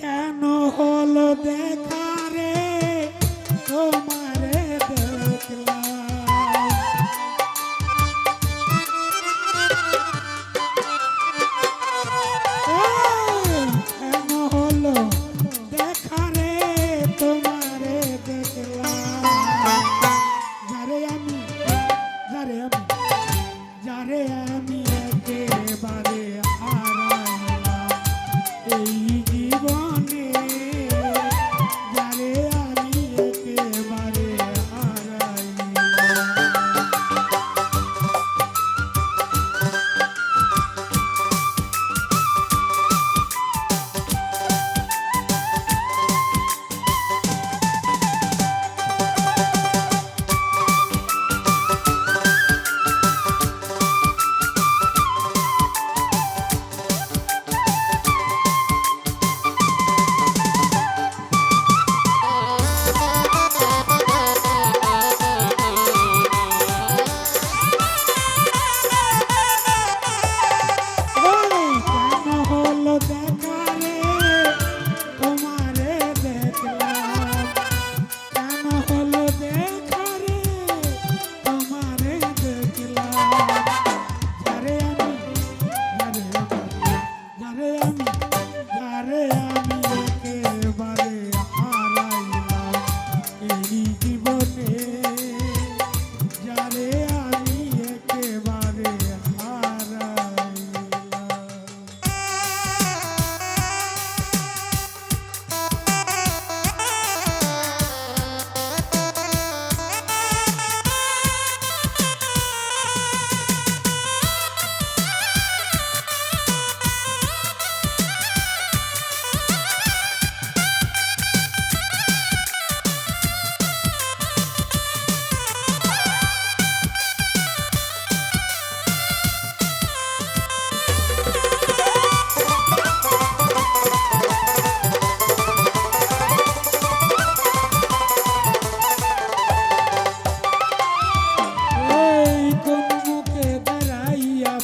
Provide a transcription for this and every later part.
কেন হলো দেখা রে তোমারে দেখলাম, কেন হলো দেখা রে তোমারে দেখলাম, যারে আমি একেবারে হারাইলাম এই জীবনে, যারে আমি একেবারে হারাইলাম।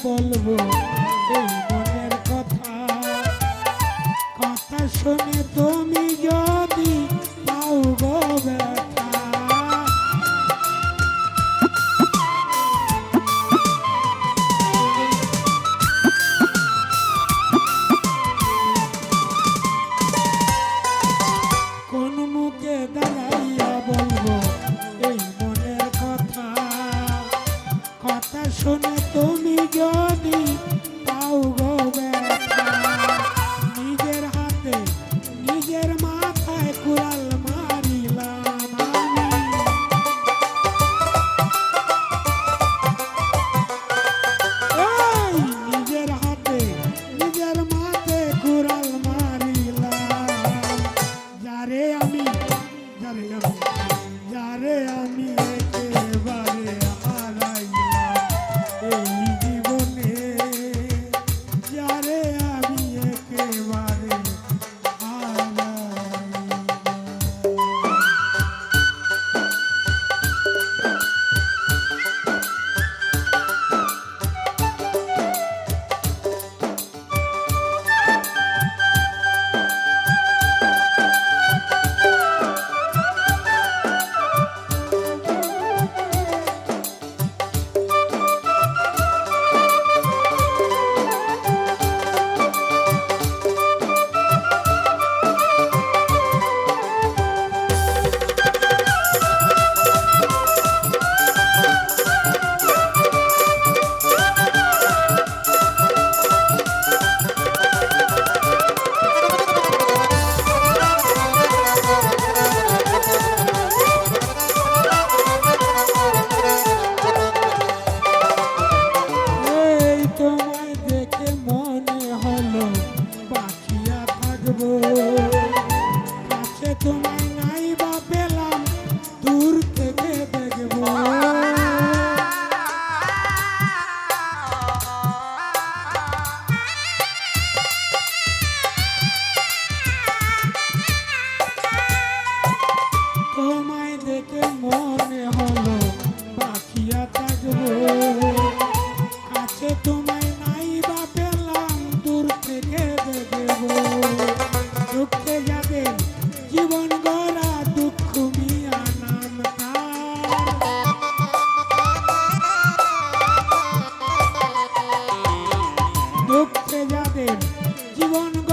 বলবো এই মনের কথা, কথা শুনে তুমি যদি পাও গো ব্যথা, কোন মুখে দাঁড়াইয়া বলবো এই মনের কথা, কথা শুনে তুমি যদি পাও গো ব্যথা, নিজের হাতে নিজের মাথায় কুড়াল মারিলাম আমি, নিজের হাতে নিজের মাথায় কুড়াল মারিলাম, যারে আমি একেবারে হারাইলাম এই জীবনে, যারে আমি একেবারে হারাইলাম। কাছে তোমায় নাই বা পেলাম, দূর থেকে দেখবো, তোমায় দেখে মনে হলো বাঁচিয়া থাকবো, কাছে তোমায় নাই বা পেলাম, দূর থেকে দেখবো। জীবন